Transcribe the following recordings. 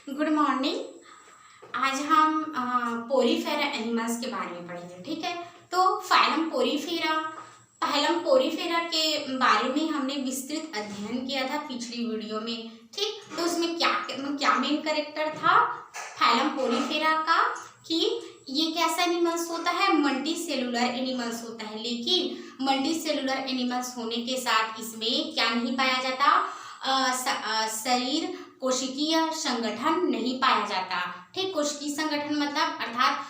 Good morning. आज हम Porifera animals के बारे में पढ़ेंगे। ठीक है, तो फाइलम पोरीफेरा के बारे में हमने विस्तृत अध्ययन किया था पिछली वीडियो में। ठीक, तो उसमें क्या मेन कैरेक्टर था फाइलम पोरीफेरा का कि ये कैसा एनिमल्स होता है, मल्टी सेलुलर एनिमल्स होता है। लेकिन मल्टी सेलुलर एनिमल्स होने के साथ इसमें क्या नहीं पाया जाता, शरीर कोशिकीय संगठन नहीं पाया जाता। ठीक, कोशिकीय संगठन मतलब अर्थात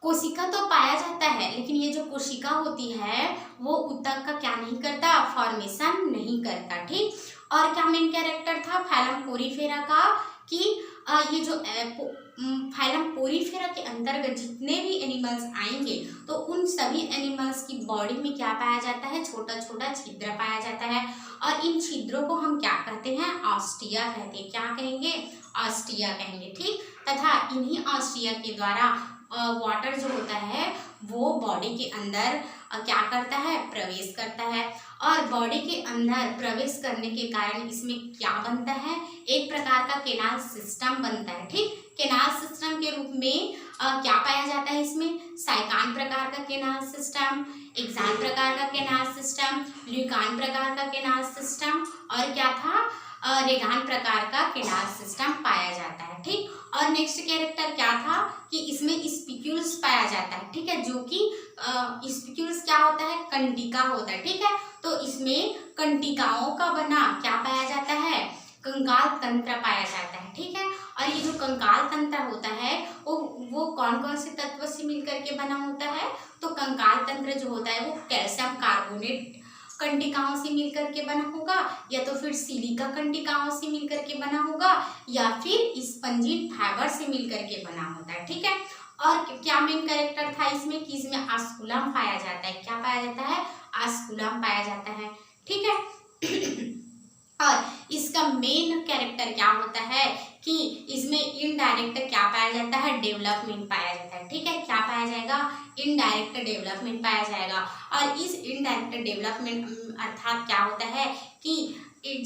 कोशिका तो पाया जाता है, लेकिन ये जो कोशिका होती है वो ऊतक का क्या नहीं करता, फॉर्मेशन नहीं करता। ठीक, और क्या मेन कैरेक्टर था फाइलम पोरीफेरा का कि ये जो फाइलम पोरीफेरा के अंतर्गत जितने भी एनिमल्स आएंगे तो उन सभी एनिमल्स की बॉडी में क्या पाया जाता है, छोटा छोटा छिद्र पाया जाता है। और इन छिद्रों को हम क्या कहते हैं, ऑस्टिया कहते हैं। क्या कहेंगे, ऑस्टिया कहेंगे। ठीक, तथा इन्हीं ऑस्टिया के द्वारा वाटर जो होता है वो बॉडी के अंदर क्या करता है, प्रवेश करता है। और बॉडी के अंदर प्रवेश करने के कारण इसमें क्या बनता है, एक प्रकार का केनाल सिस्टम बनता है। ठीक, केनाल सिस्टम के रूप में क्या पाया जाता है इसमें, साइकान प्रकार का केनाल सिस्टम, एक्सान प्रकार का केनाल सिस्टम, ल्यूकान प्रकार का केनाल सिस्टम और क्या था, रेगान प्रकार का केनाल सिस्टम पाया जाता है। ठीक, और नेक्स्ट कैरेक्टर क्या था कि इसमें स्पिक्यूल्स पाया जाता है। ठीक है, जो कि स्पिक्यूल्स क्या होता है, कंटिका होता है। ठीक है, तो इसमें कंटिकाओं का बना क्या पाया जाता है, कंकाल तंत्र पाया जाता है। ठीक है, और ये जो कंकाल तंत्र होता है वो कौन कौन से तत्व से मिलकर के बना होता है, तो कंकाल तंत्र जो होता है वो कैल्शियम कार्बोनेट कंटिकाओं से मिलकर के बना होगा, या तो फिर सिलिका कंटिकाओं से मिलकर के बना होगा, या फिर स्पंजी फाइबर से मिलकर के बना होता है। ठीक है, और क्या मेन कैरेक्टर था इसमें कि इसमें ऑस्कुलम पाया जाता है। क्या पाया जाता है, ऑस्कुलम पाया जाता है। ठीक है, और इसका मेन कैरेक्टर क्या होता है कि इसमें इनडायरेक्ट क्या पाया जाता है, डेवलपमेंट पाया जाता है। ठीक है, क्या पाया जाएगा, इनडायरेक्ट डेवलपमेंट पाया जाएगा। और इस इनडायरेक्ट डेवलपमेंट अर्थात क्या होता है कि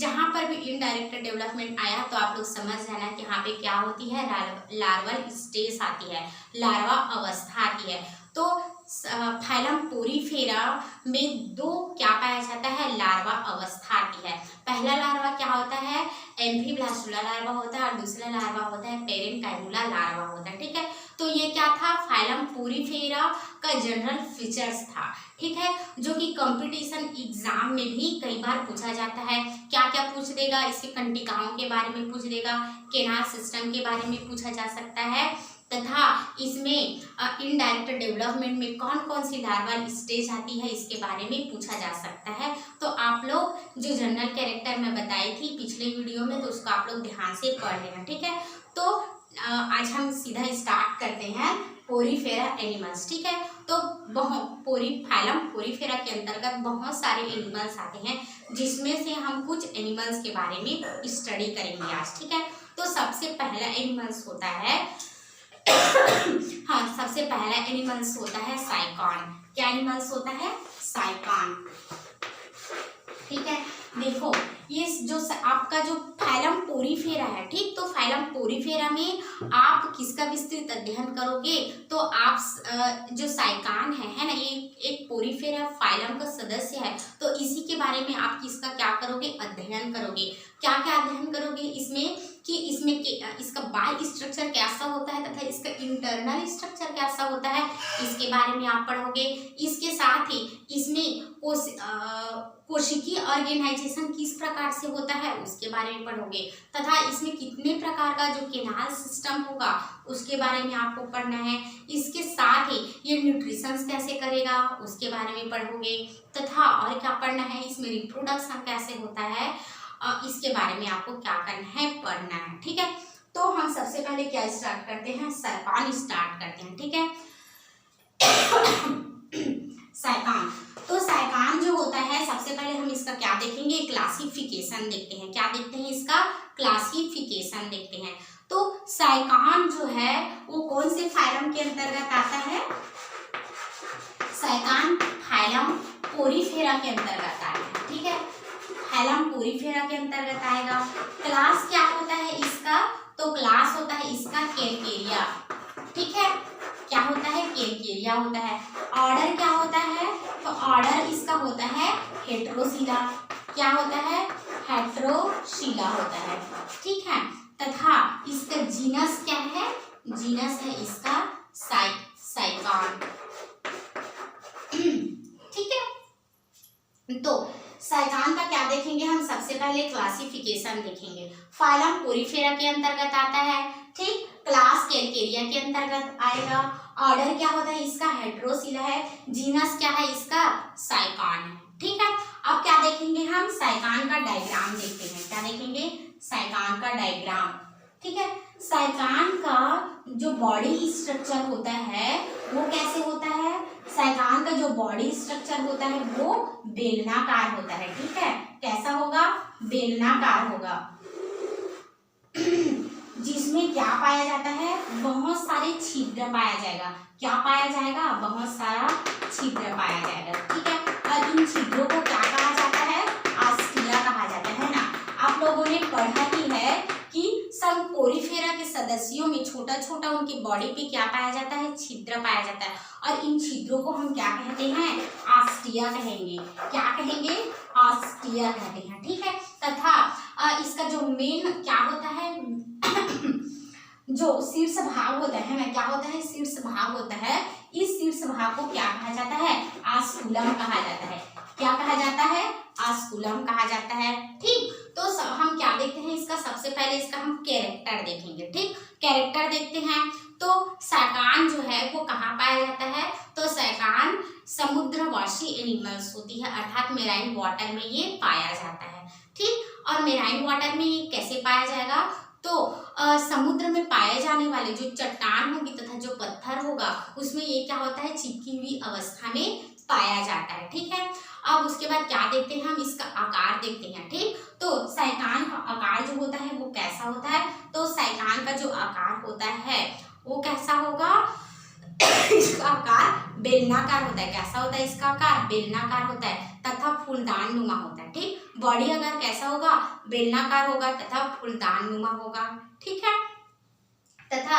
जहाँ पर भी इनडायरेक्ट डेवलपमेंट आया तो आप लोग समझ जाना कि यहाँ पे क्या होती है, लार्वल स्टेज आती है, लार्वा अवस्था आती है। तो फाइलम पोरीफेरा में दो क्या पाया जाता है, लार्वा अवस्था आती है। पहला लार्वा क्या होता है, एम्फीब्लास्टुला लार्वा होता है, और दूसरा लार्वा होता है पेरेन्काइमुला लार्वा होता है। ठीक है, तो ये क्या था, फाइलम पोरीफेरा का जनरल फीचर्स था। ठीक है, जो कि कंपटीशन एग्जाम में भी कई बार पूछा जाता है। क्या क्या पूछ देगा, इसके कंटिकाओं के बारे में पूछ देगा, केनाल सिस्टम के बारे में पूछा जा सकता है, तथा इसमें इनडायरेक्ट डेवलपमेंट में कौन कौन सी लार्वल स्टेज आती है इसके बारे में पूछा जा सकता है। तो आप लोग जो जनरल कैरेक्टर मैं बताई थी पिछले वीडियो में, तो उसको आप लोग ध्यान से पढ़ लेना। ठीक है, तो आज हम सीधा स्टार्ट करते हैं पोरीफेरा एनिमल्स। ठीक है, तो फाइलम पोरीफेरा के अंतर्गत बहुत सारे एनिमल्स आते हैं, जिसमें से हम कुछ एनिमल्स के बारे में स्टडी करेंगे आज। ठीक है, तो सबसे पहला एनिमल्स होता है हाँ, सबसे पहला एनिमल्स होता है साइकॉन। क्या एनिमल्स होता है, साइकॉन। ठीक है, देखो ये जो आपका जो फाइलम पोरीफेरा है, ठीक, तो फाइलम पोरीफेरा में आप किसका विस्तृत अध्ययन करोगे, तो आप जो साइकान है ना, ये एक पोरीफेरा फाइलम का सदस्य है, तो इसी के बारे में आप किसका क्या करोगे, अध्ययन करोगे। क्या क्या अध्ययन करोगे इसमें कि इसका बाह्य स्ट्रक्चर कैसा होता है तथा इसका इंटरनल स्ट्रक्चर कैसा होता है, इसके बारे में आप पढ़ोगे। इसके साथ ही इसमें कोशिकीय ऑर्गेनाइजेशन किस प्रकार से होता है उसके बारे में पढ़ोगे, तथा इसमें कितने प्रकार का जो केनाल सिस्टम होगा उसके बारे में आपको पढ़ना है। इसके साथ ही ये न्यूट्रिशंस कैसे करेगा उसके बारे में पढ़ोगे, तथा और क्या पढ़ना है, इसमें रिप्रोडक्शन कैसे होता है इसके बारे में आपको क्या करना है, पढ़ना है। ठीक है, तो हम सबसे पहले क्या स्टार्ट करते हैं, साइकान स्टार्ट करते हैं। ठीक है, साइकान, तो साइकान जो होता है सबसे पहले हम इसका क्या देखेंगे, क्लासिफिकेशन देखते हैं। क्या देखते हैं, इसका क्लासिफिकेशन देखते हैं। तो साइकान जो है वो कौन से फाइलम के अंतर्गत आता है, साइकान फाइलम पोरीफेरा के अंतर्गत आता है। ठीक है, फाइलम पोरीफेरा के अंतर्गत आएगा। क्लास क्या होता है इसका, तो तो क्लास होता है इसका कैरकेरिया, ठीक है, क्या होता है, कैरकेरिया होता है। ऑर्डर क्या होता है, तो ऑर्डर इसका होता है हेट्रोसिला, क्या होता है, हेट्रोसिला होता है, ठीक है। तथा इसका जीनस क्या है, जीनस है इसका साइकान, ठीक है। तो साइकान का क्या देखेंगे हम, सबसे पहले क्लासिफिकेशन देखेंगे। फाइलम पोरीफेरा के अंतर्गत आता है, ठीक, क्लास कैरकेरिया के अंतर्गत आएगा। ऑर्डर क्या होता है इसका, हेट्रोसिला है। जीनस क्या है इसका, साइकान है, ठीक है। अब क्या देखेंगे हम, साइकान का डायग्राम देखते हैं। क्या देखेंगे, साइकान का डायग्राम, ठीक है। साइकान का जो बॉडी स्ट्रक्चर होता है वो कैसे होता है, साइकान का जो बॉडी स्ट्रक्चर होता है वो बेलनाकार होता है, ठीक है। कैसा होगा, बेलनाकार होगा, जिसमें क्या पाया जाता है, बहुत सारे छिद्र पाया जाएगा। क्या पाया जाएगा, बहुत सारा छिद्र पाया जाएगा, ठीक है। और इन छिद्रों को क्या कहा जाता है, आस्टिया कहा जाता है ना। आप लोगों ने पढ़ा ही है कि संघ पोरीफेरा के सदस्यों में छोटा छोटा उनकी बॉडी पे क्या पाया जाता है, छिद्र पाया जाता है। और इन छिद्रों को हम क्या कहते हैं, आस्टिया कहेंगे। क्या कहेंगे, आस्टिया कहते हैं, ठीक है। तथा इसका जो मेन क्या होता है जो शीर्ष भाग होता है ना, क्या होता है, शीर्ष भाग होता है। इस शीर्ष भाग को क्या कहा जाता है, आस्कुलम कहा जाता है। क्या कहा जाता है, आस्कुलम कहा जाता है, ठीक। तो हम क्या देखते हैं इसका, सबसे पहले इसका हम कैरेक्टर देखेंगे, ठीक। कैरेक्टर देखते हैं तो साइकान जो है वो कहाँ पाया जाता है, तो साइकान समुद्रवासी एनिमल्स होती है, अर्थात मेराइन वाटर में ये पाया जाता है, ठीक। और मेराइन वाटर में ये कैसे पाया जाएगा, तो समुद्र में पाए जाने वाले जो चट्टान होगी तथा जो पत्थर होगा उसमें ये क्या होता है, चिपकी हुई अवस्था में पाया जाता है, ठीक है। अब उसके बाद क्या देखते हैं हम, इसका आकार देखते हैं, ठीक। तो साइकान का आकार जो होता है वो कैसा होता है, तो साइकान का जो आकार होता है वो कैसा होगा इसका आकार बेलनाकार होता है। कैसा होता है इसका आकार, बेलनाकार होता है तथा फूलदान नुमा होता है, ठीक। बॉडी अगर कैसा होगा, बेलनाकार होगा तथा फूलदान नुमा होगा, ठीक है। तथा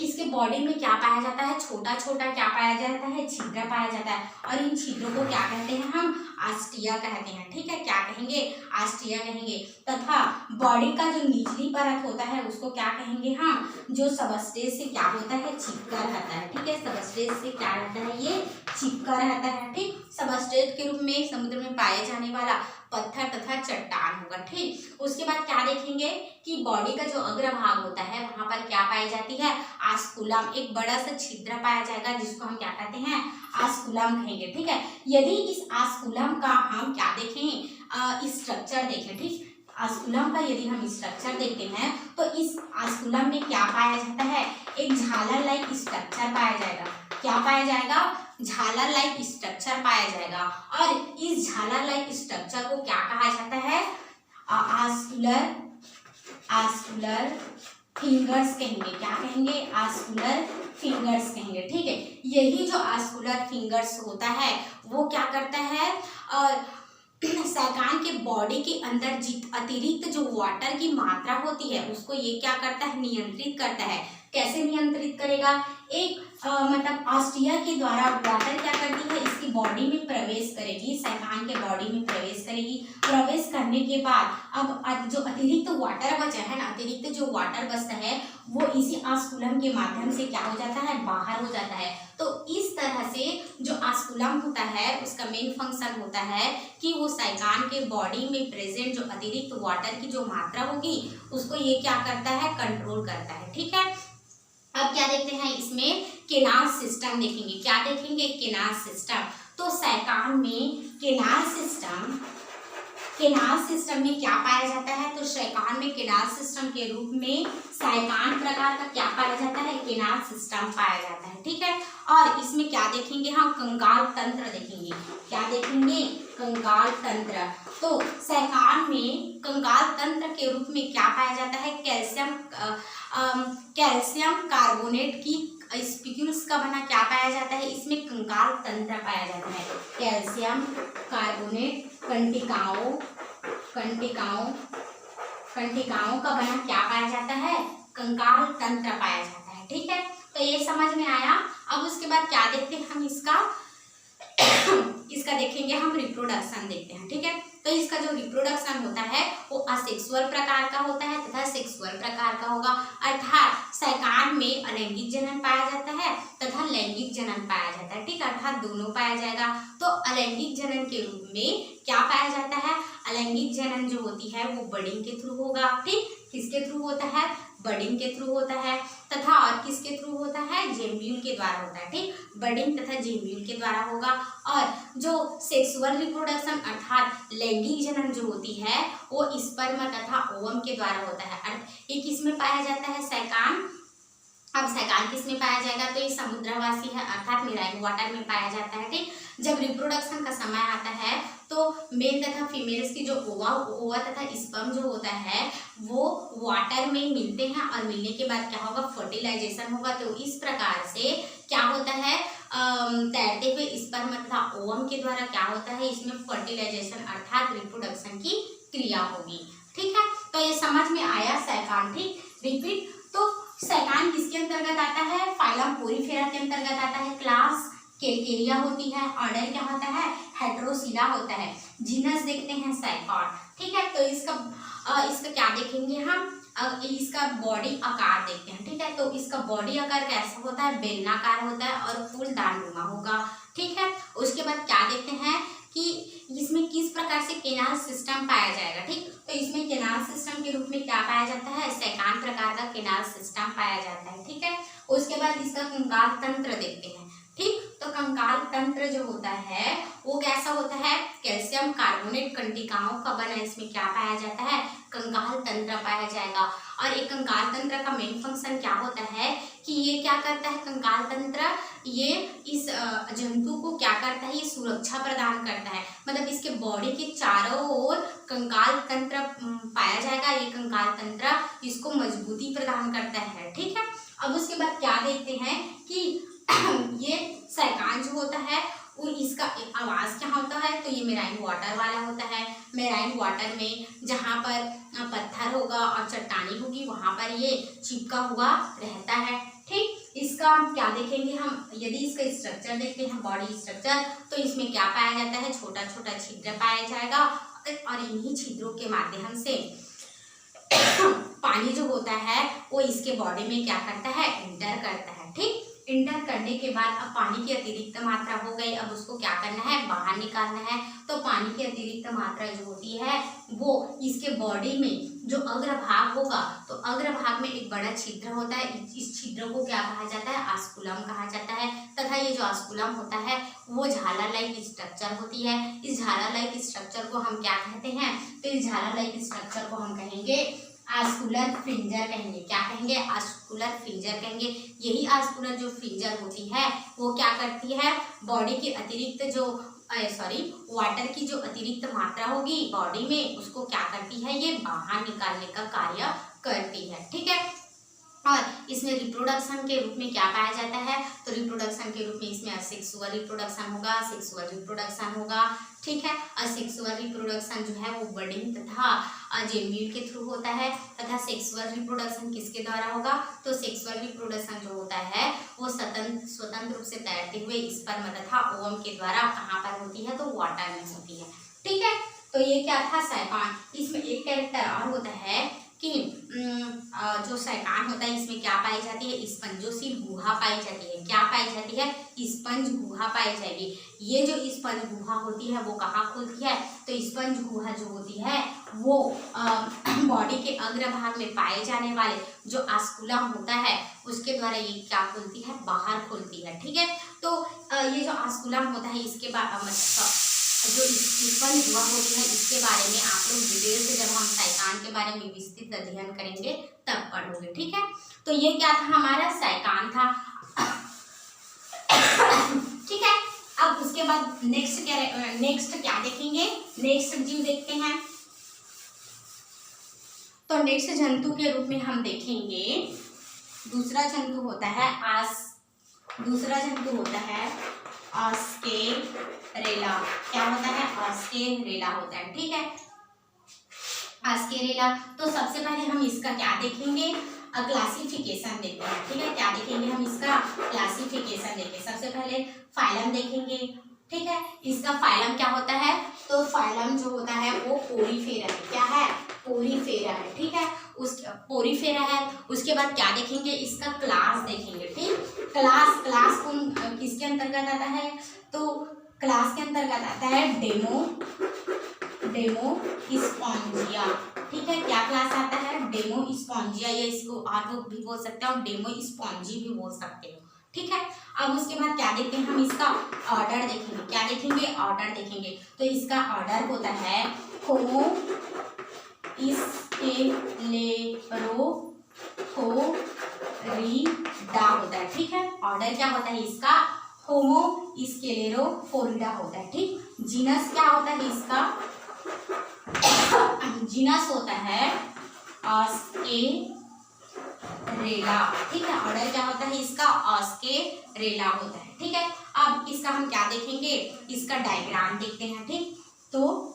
इसके बॉडी में क्या पाया जाता है, छोटा छोटा क्या पाया जाता है, छिद्र पाया जाता है। और इन छिद्रों को क्या कहते हैं हम, आस्टिया कहते हैं, ठीक है। क्या कहेंगे, आस्टिया कहेंगे। तथा बॉडी का जो निचली परत होता है उसको क्या कहेंगे हम, जो सबस्ट्रेट से क्या होता है, चिपका रहता है, ठीक है। सबस्ट्रेट से क्या रहता है, ये चिपका रहता है, ठीक। सबस्ट्रेट के रूप में समुद्र में पाए जाने वाला पत्थर तथा चट्टान होगा, ठीक। उसके बाद क्या देखेंगे कि बॉडी का जो अग्रभाग होता है वहां पर क्या पाई जाती है, आस्कुलम, एक बड़ा सा छिद्र पाया जाएगा जिसको हम क्या कहते हैं, आस्कुलम कहेंगे, ठीक है। यदि इस आस्कुलम का हम क्या देखें, स्ट्रक्चर देखें, ठीक। आस्कुलम का यदि हम स्ट्रक्चर देखते हैं तो इस आस्कुलम में क्या पाया जाता है, एक झालर लाइक स्ट्रक्चर पाया जाएगा। क्या पाया जाएगा, झालर लाइक स्ट्रक्चर पाया जाएगा। और इस झालर लाइक स्ट्रक्चर को क्या कहा जाता है, आस्कुलर फिंगर्स कहेंगे। क्या कहेंगे, आस्कुलर फिंगर्स कहेंगे, ठीक है। यही जो आस्कुलर फिंगर्स होता है वो क्या करता है, साइकान के बॉडी के अंदर अतिरिक्त जो वाटर की मात्रा होती है उसको ये क्या करता है, नियंत्रित करता है। कैसे नियंत्रित करेगा, एक मतलब आस्टिया के द्वारा वाटर क्या करती है, इसकी बॉडी में प्रवेश करेगी, साइकान के बॉडी में प्रवेश करेगी। प्रवेश करने के बाद अब जो अतिरिक्त वाटर बचा है ना, अतिरिक्त जो वाटर बचता है वो इसी आस्कुलम के माध्यम से क्या हो जाता है, बाहर हो जाता है। तो इस तरह से जो आस्कुलम होता है उसका मेन फंक्शन होता है कि वो साइकान के बॉडी में प्रेजेंट जो अतिरिक्त वाटर की जो मात्रा होगी उसको ये क्या करता है, कंट्रोल करता है, ठीक है। अब क्या देखते हैं, इसमें केनाल सिस्टम देखेंगे। क्या देखेंगे, केनाल सिस्टम। तो साइकान में केनाल सिस्टम में क्या पाया जाता है, तो साइकान में केनाल सिस्टम के रूप में साइकान प्रकार का क्या पाया जाता है, केनाल सिस्टम पाया जाता है, ठीक है। और इसमें क्या देखेंगे हम, कंकाल तंत्र देखेंगे। क्या देखेंगे, कंकाल तंत्र। तो साइकान में कंकाल तंत्र के रूप में क्या पाया जाता है, कैल्शियम कार्बोनेट की स्पिक्यूल्स का बना क्या पाया जाता है, इसमें कंकाल तंत्र पाया जाता है। कैल्शियम कार्बोनेट कंटिकाओं का बना क्या पाया जाता है, कंकाल तंत्र पाया जाता है। ठीक है, तो ये समझ में आया। अब उसके बाद क्या देखते हैं हम, इसका देखेंगे हम रिप्रोडक्शन देखते हैं। ठीक है, तो इसका जो रिप्रोडक्शन होता है वो असेक्सुअल प्रकार का होता है तथा सेक्सुअल प्रकार का होगा, अर्थात सैकान में अलैंगिक जनन पाया जाता है तथा लैंगिक जनन पाया जाता है। ठीक है, अर्थात दोनों पाया जाएगा। तो अलैंगिक जनन के रूप में क्या पाया जाता है, अलैंगिक जनन जो होती है वो बडिंग के थ्रू होगा। ठीक, किसके थ्रू होता है, बडिंग के थ्रू होता है तथा और किसके थ्रू होता है, जेम्ब्यूल के द्वारा होता है। ठीक, बडिंग तथा जेम्ब्यूल के द्वारा होगा। और जो सेक्सुअल रिप्रोडक्शन अर्थात लैंगिक जनन जो होती है वो स्पर्म तथा ओवम के द्वारा होता है। ये किस में पाया जाता है, सैकान। अब सैकान किस में पाया जाएगा, तो ये समुद्रवासी है अर्थात मेराइन वाटर में पाया जाता है। ठीक, जब रिप्रोडक्शन का समय आता है तो मेल तथा फीमेल्स की जो ओवा तथा स्पर्म जो होता है वो वाटर में मिलते हैं और मिलने के बाद क्या होगा, फर्टिलाइजेशन होगा। तो इस प्रकार से क्या होता है, तैरते हुए स्पर्म तथा ओवम के द्वारा क्या होता है, इसमें फर्टिलाइजेशन अर्थात रिप्रोडक्शन की क्रिया होगी। ठीक है, तो ये समझ में आया सैकान। ठीक, रिपीट। तो सैकान किसके अंतर्गत आता है, फाइलम पोरीफेरा के अंतर्गत आता है। क्लास कैलकेरिया होती है। ऑर्डर क्या होता है, हेटेरोसिला होता है। जीनस देखते हैं सैकॉन। ठीक है, तो इसका क्या देखेंगे हम, इसका बॉडी आकार देखते हैं। ठीक है, तो इसका बॉडी आकार कैसा होता है, बेलनाकार होता है और फूलदानुमा होगा। ठीक है, उसके बाद क्या देखते हैं कि इसमें किस प्रकार से केनाल सिस्टम पाया जाएगा। ठीक, तो इसमें केनाल सिस्टम के रूप में क्या पाया जाता है, सैकान प्रकार का केनाल सिस्टम पाया जाता है। ठीक है, उसके बाद इसका कंकाल तंत्र देखते हैं। ठीक, तो कंकाल तंत्र जो होता है वो कैसा होता है, कैल्शियम कार्बोनेट कंटिकाओं का बना, इसमें क्या पाया जाता है, कंकाल तंत्र पाया जाएगा। और एक कंकाल तंत्र का मेन फंक्शन क्या होता है कि ये क्या करता है, कंकाल तंत्र ये इस जंतु को क्या करता है, ये सुरक्षा प्रदान करता है। मतलब इसके बॉडी के चारों ओर कंकाल तंत्र पाया जाएगा। ये कंकाल तंत्र इसको मजबूती प्रदान करता है। ठीक है, अब उसके बाद क्या देखते हैं कि ये सैकान जो होता है वो इसका आवाज क्या होता है, तो ये मेराइन वाटर वाला होता है। मेराइन वाटर में जहाँ पर पत्थर होगा और चट्टानी होगी वहां पर ये चिपका हुआ रहता है। ठीक, इसका क्या देखेंगे हम, यदि इसका स्ट्रक्चर देखते हैं, बॉडी स्ट्रक्चर, तो इसमें क्या पाया जाता है, छोटा छोटा छिद्र पाया जाएगा और इन्हीं छिद्रों के माध्यम से पानी जो होता है वो इसके बॉडी में क्या करता है, एंटर करता है। ठीक, इंटर करने के बाद अब पानी की अतिरिक्त मात्रा हो गई, अब उसको क्या करना है, बाहर निकालना है। तो पानी की अतिरिक्त मात्रा जो होती है वो इसके बॉडी में जो अग्रभाग होगा, तो अग्रभाग में एक बड़ा छिद्र होता है। इस छिद्र को क्या कहा जाता है, आस्कुलम कहा जाता है। तथा ये जो आस्कुलम होता है वो झाला लाइक स्ट्रक्चर होती है। इस झाला लाइक स्ट्रक्चर को हम क्या कहते हैं, तो इस झाला लाइक स्ट्रक्चर को हम कहेंगे आस्कुलर फ्रिंजर कहेंगे। क्या कहेंगे, आस्कुलर फ्रिंजर कहेंगे। यही आस्कुलर जो फ्रिंजर होती है वो क्या करती है, बॉडी की अतिरिक्त जो वाटर की जो अतिरिक्त मात्रा होगी बॉडी में उसको क्या करती है, ये बाहर निकालने का कार्य करती है। ठीक है, और इसमें रिप्रोडक्शन के रूप में क्या पाया जाता है, तो रिप्रोडक्शन के रूप में इसमें असेक्सुअल रिप्रोडक्शन होगा, सेक्सुअल रिप्रोडक्शन होगा। ठीक है, असेक्सुअल रिप्रोडक्शन जो है वो बडिंग तथा जेम्ब्यूल के थ्रू होता है तथा सेक्सुअल रिप्रोडक्शन किसके द्वारा होगा, तो सेक्सुअल रिप्रोडक्शन जो होता है वो स्वतंत्र रूप से तैरते हुए स्पर्म तथा ओवम के द्वारा कहाँ पर होती है, तो वाटर में होती है। ठीक है, तो ये क्या था, सैकान। इसमें एक कैरेक्टर और होता है कि जो सैकान होता है इसमें क्या पाई जाती है, स्पंजोसील गुहा पाई जाती है। क्या पाई जाती है, स्पंज गुहा पाई जाएगी। ये जो स्पंज गुहा होती है वो कहाँ खुलती है, तो स्पंज गुहा जो होती है वो बॉडी के अग्रभाग में पाए जाने वाले जो आस्कुलम होता है उसके द्वारा ये क्या खुलती है, बाहर खुलती है। ठीक है, तो ये जो आस्कुलम होता है इसके बाद जो स्पंज गुहा होती है इसके बारे में आप लोग डिटेल से जब हम सैकान के बारे में विस्तृत अध्ययन करेंगे तब पढ़ोगे। ठीक है, तो ये क्या था, हमारा सैकान था। ठीक है, अब उसके बाद नेक्स्ट क्या देखेंगे, नेक्स्ट जीव देखते हैं। तो नेक्स्ट जंतु के रूप में हम देखेंगे दूसरा जंतु होता है ऑस्केरेला। क्या होता है, ऑस्केरेला होता है। ठीक है, ऑस्केरेला। तो सबसे पहले हम इसका क्या देखेंगे, क्लासिफिकेशन देखते हैं। ठीक है, क्या देखेंगे हम इसका क्लासिफिकेशन देखेंगे। सबसे पहले फाइलम देखेंगे। ठीक है, इसका फाइलम क्या होता है, तो फाइलम जो होता है वो पोरीफेरा है। क्या है, पोरीफेरा है। ठीक है, उस पोरीफेरा है। उसके बाद क्या देखेंगे, इसका क्लास देखेंगे। ठीक, क्लास कौन किसके अंतर्गत आता है, तो क्लास के अंतर्गत आता है डेमो स्पॉन्जिया। ठीक है, क्या क्लास आता है, डेमो स्पॉन्जिया, या इसको आर्ट भी बोल सकते हैं और डेमो स्पॉन्जी भी बोल सकते हो। ठीक है, अब उसके बाद क्या देखते हैं हम, इसका ऑर्डर देखेंगे। क्या देखेंगे, ऑर्डर देखेंगे। तो इसका ऑर्डर होता है होमो स्क्लेरोफोरिडा होता है। ठीक है, ऑर्डर क्या होता है इसका, होमो स्क्लेरोफोरिडा होता है। ठीक, जीनस क्या होता है इसका, जीनस होता है ऑस्केरेला। ठीक है, ऑर्डर क्या होता है इसका, ऑस्केरेला होता है। ठीक है, अब इसका हम क्या देखेंगे, इसका डायग्राम देखते हैं। ठीक, तो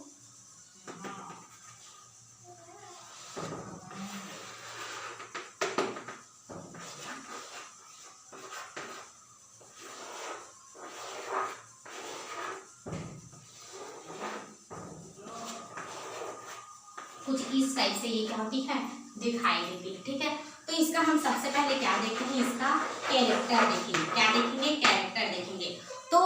कुछ इस टाइप से ये क्या होती है, दिखाई देती है। ठीक है, तो इसका हम सबसे पहले क्या देखते हैं, इसका कैरेक्टर देखेंगे। क्या देखेंगे, कैरेक्टर देखेंगे। तो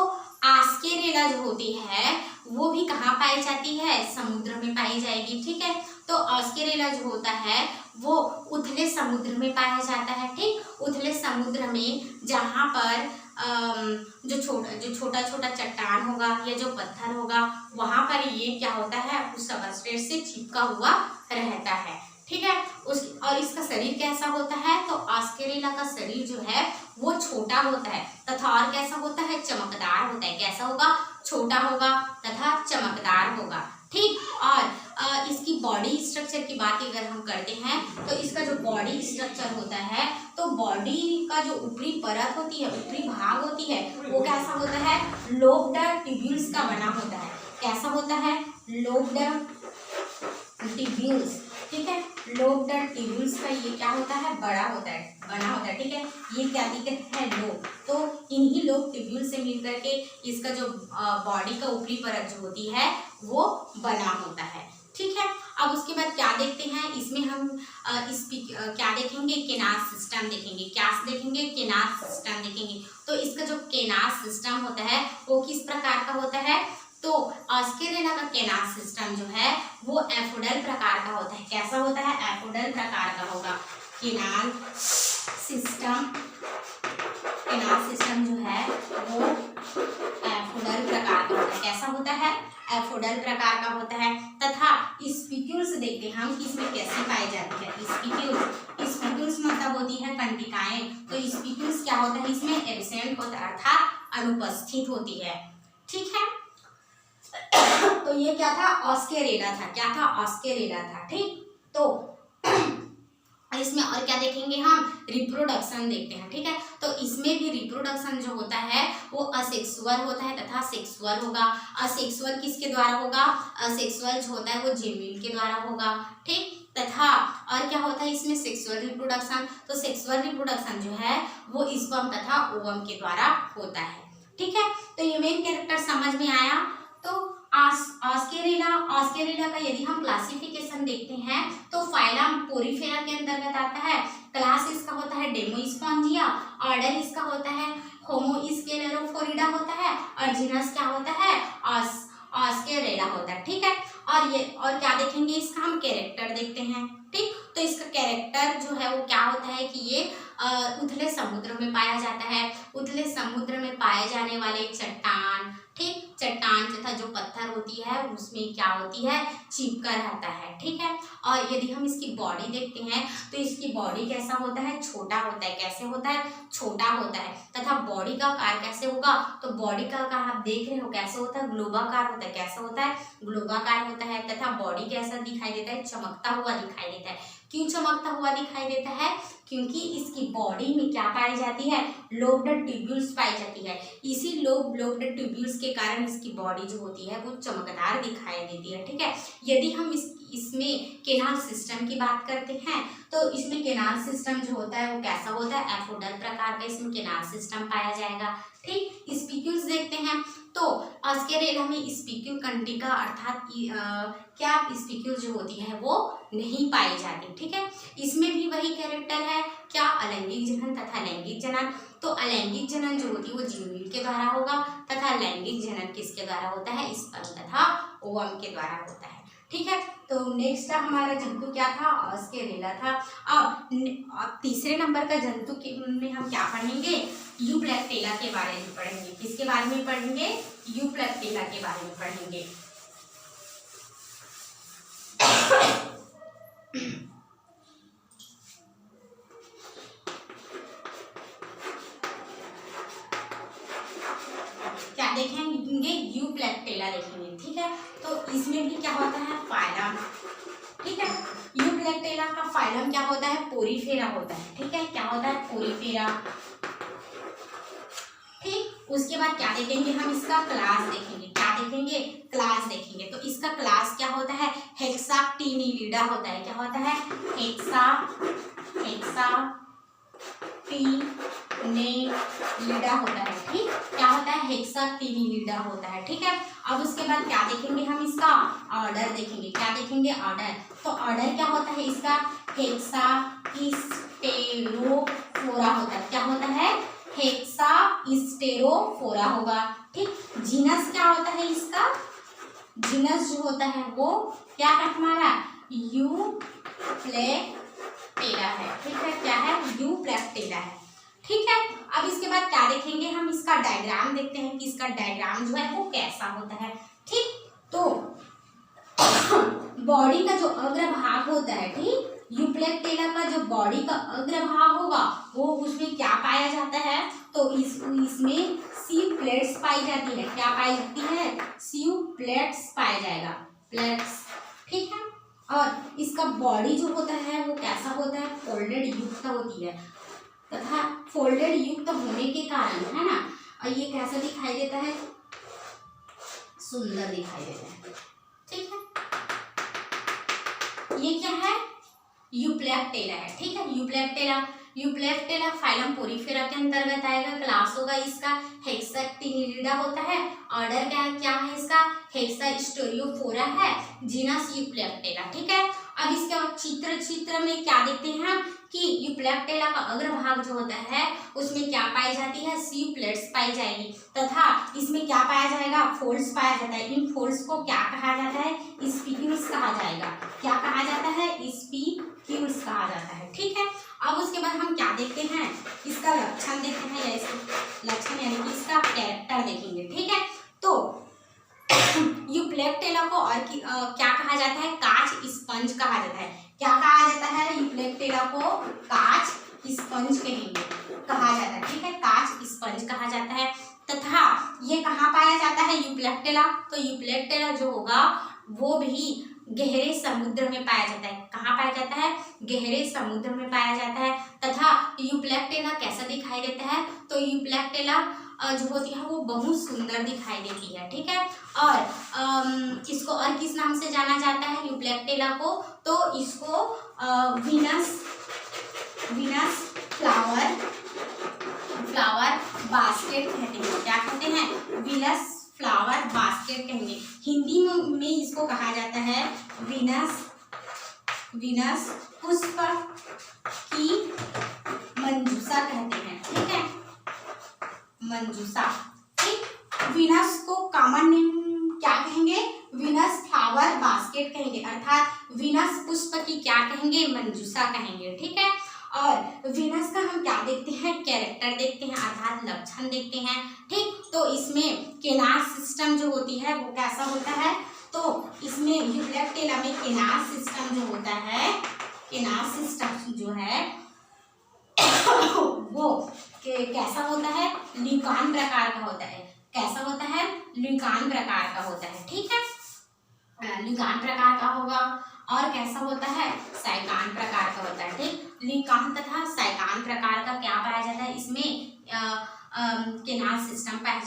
आस्केरेला जो होती है वो भी कहाँ पाई जाती है, समुद्र में पाई जाएगी। ठीक है, तो आस्केरेला जो होता है वो उथले समुद्र में पाया जाता है। ठीक, उथले समुद्र में जहाँ पर जो छोटा छोटा चट्टान होगा या जो पत्थर होगा वहां पर ये क्या होता है, उस सबस्ट्रेट से चिपका हुआ रहता है। ठीक है, और इसका शरीर कैसा होता है, तो आस्केरेला का शरीर जो है वो छोटा होता है तथा और कैसा होता है, चमकदार होता है। कैसा होगा, छोटा होगा तथा चमकदार होगा। ठीक, और इसकी बॉडी स्ट्रक्चर की बात अगर हम करते हैं तो इसका जो बॉडी स्ट्रक्चर होता है, तो बॉडी का जो ऊपरी परत होती है, ऊपरी भाग होती है, वो कैसा होता है, लोब्ड ट्यूब्यूल्स का बना होता है। कैसा होता है, लोब्ड ट्यूब्यूल्स। ठीक है, लोब्ड ट्यूब्यूल्स का ये क्या होता है, बड़ा होता है, बना होता है। ठीक है, ये क्या दिखता है, लोब। तो इन्हीं लोब ट्यूब्यूल से मिलकर के इसका जो बॉडी का ऊपरी परत जो होती है वो बना होता है। ठीक है, अब उसके बाद क्या देखते हैं, इसमें हम क्या देखेंगे, केनास सिस्टम देखेंगे। क्या देखेंगे, केनास सिस्टम देखेंगे। तो इसका जो केनास सिस्टम होता है वो किस प्रकार का होता है, तो आस्केरेला का केनास सिस्टम जो है वो एफोडल प्रकार का होता है। कैसा होता है, एफोडल प्रकार का होगा। केनाल सिस्टम जो है वो एफोडल प्रकार का होता है। कैसा होता है, एफोडल प्रकार का होता है। तथा स्पिक्यूल्स देखते हैं हम कि इसमें कैसे पाई जाती है। स्पिक्यूल्स मतलब होती है कंटिकाएं। तो स्पिक्यूल्स क्या होता है, इसमें एब्सेंट होता है अर्थात अनुपस्थित होती है। ठीक है, तो ये क्या था, ऑस्केरेला था। क्या था, ऑस्केरेला था। ठीक, तो इसमें और क्या देखेंगे हम, रिप्रोडक्शन देखते हैं। ठीक है, तो इसमें भी रिप्रोडक्शन जो होता है वो असेक्सुअल होता है तथा सेक्सुअल होगा। असेक्सुअल किसके द्वारा होगा, असेक्सुअल जो होता है वो जेमिन के द्वारा होगा। ठीक, तथा और क्या होता है इसमें, सेक्सुअल रिप्रोडक्शन। तो सेक्सुअल रिप्रोडक्शन जो है वो स्पर्म तथा ओवम के द्वारा होता है। ठीक है, तो ये मेन कैरेक्टर समझ में आया। तो ऑस्केरेला का यदि हम क्लासिफिकेशन देखते हैं तो फाइलम पोरीफेरा के अंतर्गत आता है। क्लास इसका होता है डेमोस्पॉन्जिया, ऑर्डर इसका होता है होमो स्क्लेरोफोरिडा होता है, और जीनस क्या होता है, ऑस्केरेला होता है। ठीक है, और क्या देखेंगे, इसका हम कैरेक्टर देखते हैं। ठीक, तो इसका कैरेक्टर जो है वो क्या होता है कि ये उथले समुद्र में पाया जाता है। उथले समुद्र में पाए जाने वाले चट्टान, ठीक, चट्टान तथा जो पत्थर होती है उसमें क्या होती है, चिपका रहता है। ठीक है, और यदि हम इसकी बॉडी देखते हैं तो इसकी बॉडी कैसा होता है, छोटा होता है। कैसे होता है, छोटा होता है। तथा बॉडी का आकार कैसे होगा, तो बॉडी का आकार आप देख रहे हो कैसे होता है, ग्लोबाकार होता है। कैसा होता है, ग्लोबाकार होता है। तथा बॉडी कैसा दिखाई देता है, चमकता हुआ दिखाई देता है। क्यों चमकता हुआ दिखाई देता है, क्योंकि इसकी बॉडी में क्या पाई जाती है, लोब्ड ट्यूब्यूल्स पाई जाती है। इसी लोब्ड ट्यूब्यूल्स के कारण इसकी बॉडी जो होती है वो चमकदार दिखाई देती है। ठीक है, यदि हम इसमें केनाल सिस्टम की बात करते हैं तो इसमें केनाल सिस्टम जो होता है वो कैसा होता है, एफोडल प्रकार का इसमें केनाल सिस्टम पाया जाएगा। ठीक, स्पीक्यूल्स देखते हैं तो अस्केरेला में स्पीक्यूल कंटिका अर्थात क्या स्पीक्यूल जो होती है वो नहीं पाई जाती। ठीक है, इसमें भी वही कैरेक्टर है, क्या, अलैंगिक जनन तथा लैंगिक जनन। तो अलैंगिक जनन जो होती है वो जीवनील के द्वारा होगा तथा लैंगिक जनन किसके द्वारा होता है, स्पर्म तथा ओवम के द्वारा होता है। ठीक है, तो नेक्स्ट हमारा जंतु क्या था, अस्केरेला था। अब तीसरे नंबर का जंतु में हम क्या पढ़ेंगे, यूप्लेक्टेला के बारे में पढ़ेंगे। किसके बारे में पढ़ेंगे, यूप्लेक्टेला के बारे में पढ़ेंगे। क्या देखेंगे, यूप्लेक्टेला देखेंगे। ठीक है, तो इसमें भी क्या होता है, फाइलम। ठीक है, यूप्लेक्टेला का फाइलम क्या होता है, पोरीफेरा होता है। ठीक है, क्या होता है, पोरीफेरा। ठीक, उसके बाद क्या देखेंगे हम, इसका क्लास देखेंगे। क्या देखेंगे, क्लास देखेंगे। तो इसका क्लास क्या होता है, हेक्साक्टिनिलिडा होता है। क्या होता है, हेक्साक्टिनिलिडा होता है। ठीक, क्या होता है, हेक्साक्टिनिलिडा होता है। ठीक है, अब उसके बाद क्या देखेंगे हम, इसका ऑर्डर देखेंगे। क्या देखेंगे, ऑर्डर। तो ऑर्डर क्या होता है इसका, हेक्सास्टेरोफोरा होता है। क्या होता है, हेक्सास्टेरोफोरा होगा। ठीक, जीनस क्या होता है इसका, जीनस जो होता है वो क्या है हमारा, यूप्लेक्टेला है। ठीक है, क्या है, यूप्लेक्टेला है। ठीक है, अब इसके बाद क्या देखेंगे हम, इसका डायग्राम देखते हैं कि इसका डायग्राम जो है वो कैसा होता है। ठीक, तो बॉडी का जो अग्रभाग होता है, ठीक, यूप्लेक्टेला का जो बॉडी का अग्रभाग होगा वो उसमें क्या पाया जाता है, तो इसमें सीव प्लेट्स पाई जाती है। क्या पाई जाती है, सीव प्लेट्स पाया जाएगा, प्लेट्स। ठीक है, और इसका बॉडी जो होता है वो कैसा होता है, फोल्डेड युक्त होती है तथा फोल्डेड युक्त होने के कारण, है ना, और ये कैसा दिखाई देता है, सुंदर दिखाई देता है। ठीक है, ये क्या है, यूप्लेक्टेला है। ठीक है, यूप्लेक्टेला फाइलम पोरीफेरा के अंतर्गत आएगा। क्लास होगा इसका हेक्साक्टिनिलिडा होता है। ऑर्डर क्या है इसका, हेक्सास्टेरोफोरा है। Genus Euplectella. ठीक है, अब इसके चित्र में क्या देखते हैं हम कि यूप्लेक्टेला का अग्रभाग जो होता है उसमें क्या पाई जाती है, सी प्लेट्स पाई जाएगी तथा इसमें क्या पाया जाएगा, फोल्ड्स पाया जाता है। इन फोल्ड्स को क्या कहा जाता है, स्पीक्यूल्स कहा जाएगा। क्या कहा जाता है, स्पीक्यूल्स कहा जाता है। ठीक है, अब उसके बाद हम क्या देखते हैं, इसका लक्षण देखते हैं, या लक्षण यानी कि इसका कैरेक्टर देखेंगे। ठीक है, तो यूप्लेक्टेला को और क्या कहा जाता है, कांच स्पंज कहा जाता है। क्या कहा जाता है, यूप्लेक्टेला को कांच स्पंज कहा जाता है। ठीक है, कांच स्पंज कहा जाता है तथा ये कहाँ पाया जाता है, यूप्लेक्टेला। तो यूप्लेक्टेला जो होगा वो भी गहरे समुद्र में पाया जाता है। कहाँ पाया जाता है, गहरे समुद्र में पाया जाता है तथा यूप्लेक्टेला कैसा दिखाई देता है, तो यूप्लेक्टेला जो होती है वो बहुत सुंदर दिखाई देती है। ठीक है, और इसको और किस नाम से जाना जाता है यूप्लेक्टेला को, तो इसको वीनस फ्लावर बास्केट कहते हैं। क्या कहते हैं, वीनस फ्लावर बास्केट कहेंगे। हिंदी में इसको कहा जाता है वीनस पुष्प की मंजूषा कहते हैं। ठीक है, मंजूषा। ठीक, वीनस को कॉमन नेम क्या कहेंगे, वीनस फ्लावर बास्केट कहेंगे, अर्थात वीनस पुष्प की क्या कहेंगे, मंजूषा कहेंगे। ठीक है, और वीनस का हम क्या देखते हैं, कैरेक्टर देखते हैं, अर्थात लक्षण देखते हैं। ठीक, तो इसमें केनास सिस्टम जो होती है वो कैसा होता है, तो इसमें यूप्लेक्टेला में केनास सिस्टम जो होता है, केनास सिस्टम जो है वो कैसा होता है, ल्यूकान प्रकार का होता है। कैसा होता है, ल्यूकान प्रकार का होता है। ठीक है, ल्यूकान प्रकार का होगा और कैसा होता है, साइकान प्रकार का होता है। ठीक, ल्यूकान तथा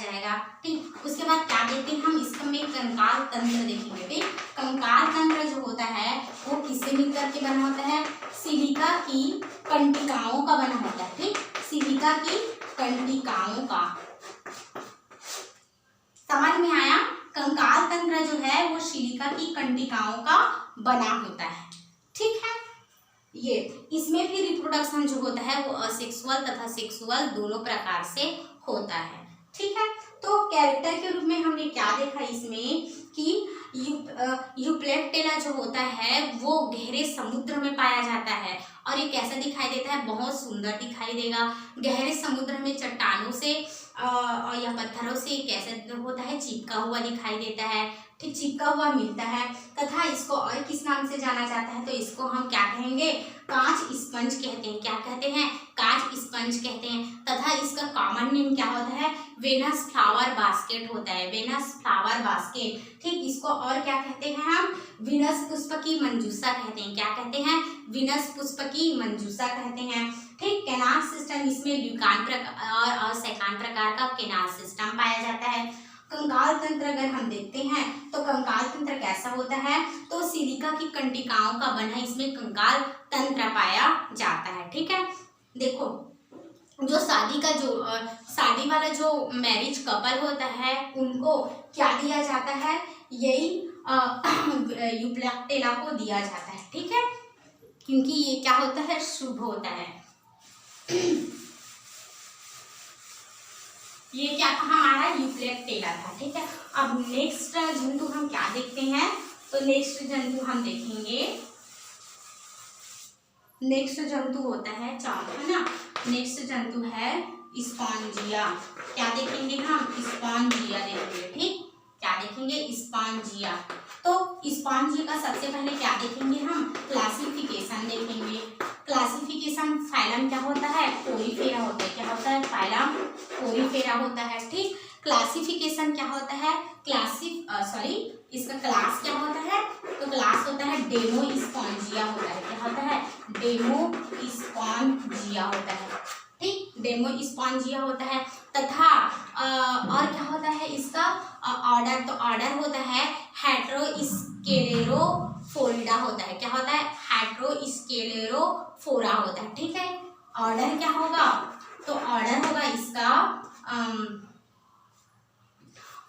जाएगा। ठीक, उसके बाद क्या देखते हैं हम, इसमें कंकाल तंत्र देखेंगे। ठीक, कंकाल तंत्र जो होता है वो किससे मिलकर के बना होता है, सिलिका की कंटिकाओं का बना होता है। ठीक, सिलिका की कंटिकाओं का, समझ में आया। कंकाल तंत्र जो है वो सिलिका की कंटिकाओं का बना होता है। ठीक है, ये इसमें भी रिप्रोडक्शन जो होता है वो असेक्सुअल तथा सेक्सुअल दोनों प्रकार से होता है। ठीक है, तो कैरेक्टर के रूप में हमने क्या देखा इसमें कि यूप्लेक्टेला जो होता है वो गहरे समुद्र में पाया जाता है और ये कैसा दिखाई देता है, बहुत सुंदर दिखाई देगा। गहरे समुद्र में चट्टानों से और या पत्थरों से कैसे होता है, चिपका हुआ दिखाई देता है। ठीक, चिपका हुआ मिलता है तथा इसको और किस नाम से जाना जाता है, तो इसको हम क्या कहेंगे, कांच स्पंज कहते हैं। क्या कहते हैं, कांच स्पंज कहते हैं। तथा इसका कॉमन नेम क्या होता है, वेनस फ्लावर बास्केट होता है, वेनस फ्लावर बास्केट। ठीक, इसको और क्या कहते हैं हम, विनस पुष्प की मंजूषा कहते हैं। क्या कहते हैं, विनस पुष्प की मंजूषा कहते हैं। ठीक, कैनाल सिस्टम, इसमें ल्यूकान प्रकार और सेकान प्रकार का कैनाल सिस्टम पाया जाता है। कंकाल तंत्र अगर हम देखते हैं तो कंकाल तंत्र कैसा होता है, तो सिलिका की कंटिकाओं का बना इसमें कंकाल तंत्र पाया जाता है। ठीक है, देखो जो शादी वाला जो मैरिज कपल होता है उनको क्या दिया जाता है, यही यूप्लेक्टेला को दिया जाता है। ठीक है, क्योंकि ये क्या होता है, शुभ होता है। ये क्या था हमारा, यूप्लेक्टेला था। ठीक है, अब नेक्स्ट जंतु हम क्या देखते हैं, तो नेक्स्ट जंतु हम देखेंगे, नेक्स्ट जंतु होता है चौथा, है ना। नेक्स्ट जंतु है स्पॉन्जिया। क्या देखेंगे हम, स्पॉन्जिया देखेंगे। ठीक, क्या देखेंगे, स्पॉन्जिया। तो स्पॉन्जिया का सबसे पहले क्या देखेंगे हम, क्लासिफिकेशन देखेंगे। क्लासिफिकेशन, फाइलम क्या होता है, पोरीफेरा होता है। क्या होता है, फाइलम पोरीफेरा होता है। ठीक, क्लासिफिकेशन क्या होता है, इसका क्लास क्या होता है, तो क्लास होता है डेमोस्पॉन्जिया होता है। क्या होता है, डेमोस्पॉन्जिया होता है। ठीक, डेमोस्पॉन्जिया होता है। तथा और क्या होता है इसका ऑर्डर, तो ऑर्डर होता है हेट्रोस्केलेरोफोरिडा होता है। क्या होता है, हेट्रोस्केलेरोफोरा होता है। ठीक है, ऑर्डर क्या होगा, तो ऑर्डर होगा इसका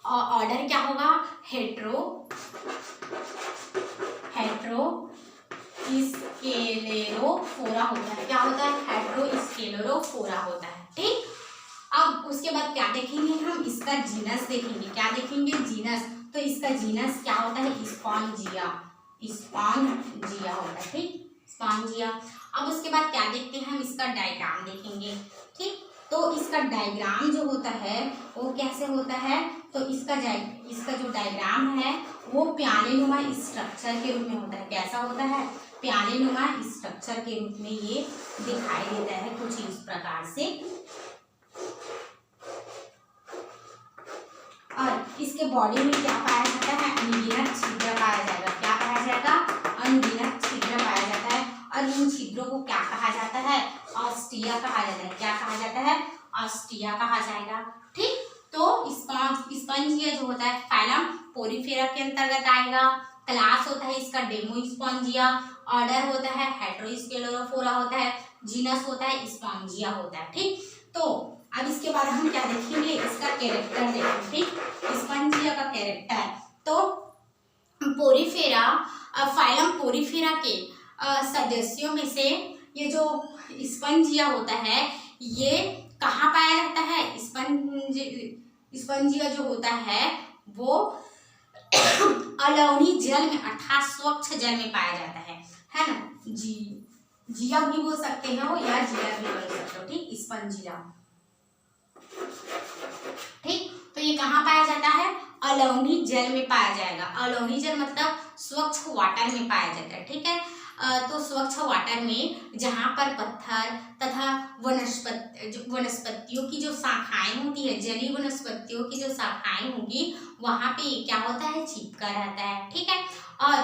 ऑर्डर क्या होगा, हेट्रोस्केलेरोफोरा होता है। क्या होता है, हेट्रोस्केलेरोफोरा होता है। ठीक, अब उसके बाद क्या देखेंगे हम, इसका जीनस देखेंगे। क्या देखेंगे, जीनस, तो इसका जीनस क्या होता है, स्पॉन्जिया, स्पॉन्जिया होता है। ठीक, स्पॉन्जिया। अब उसके बाद क्या देखते हैं हम, इसका डायग्राम देखेंगे। ठीक, तो इसका डायग्राम जो होता है वो कैसे होता है, तो इसका जो डायग्राम है वो प्यालेनुमा स्ट्रक्चर के रूप में होता है। कैसा होता है, प्यालेनुमा स्ट्रक्चर के रूप में ये दिखाई देता है कुछ इस प्रकार से। और इसके बॉडी में क्या पाया जाता है, अनगिनत छिद्र पाया जाएगा। क्या पाया जाएगा, अनगिनत छिद्र पाया जाता है। और इन छिद्रों को क्या कहा जाता है, ऑस्टिया कहा जाता है। क्या कहा जाता है, ऑस्टिया कहा जाएगा। ठीक, तो स्पॉन्जिया जो होता है फाइलम पोरीफेरा के अंतर्गत आएगा। क्लास होता है इसका डेमोस्पॉन्जिया, ऑर्डर होता है हेट्रोस्केलेरोफोरा होता है, जीनस होता है स्पॉन्जिया होता है। ठीक, तो अब इसके बाद हम क्या देखेंगे, इसका कैरेक्टर देखेंगे। ठीक, स्पॉन्जिया का कैरेक्टर, तो पोरीफेरा, फाइलम पोरीफेरा के सदस्यों में से ये जो स्पॉन्जिया होता है ये कहाँ पाया जाता है, स्पॉन्जिया जो होता है वो अलौनी जल में अर्थात स्वच्छ जल में पाया जाता है ना। जिया भी बोल सकते हो या जिया भी बोल सकते हो। ठीक, स्पॉन्जिया। ठीक, तो ये कहाँ पाया जाता है, अलौनी जल में पाया जाएगा। अलौनी जल मतलब स्वच्छ वाटर में पाया जाता है। ठीक है, तो स्वच्छ वाटर में जहाँ पर पत्थर तथा वनस्पतियों की जो शाखाएं होती है, जलीय वनस्पतियों की जो शाखाएं होगी वहाँ पे क्या होता है, चिपका रहता है। ठीक है, और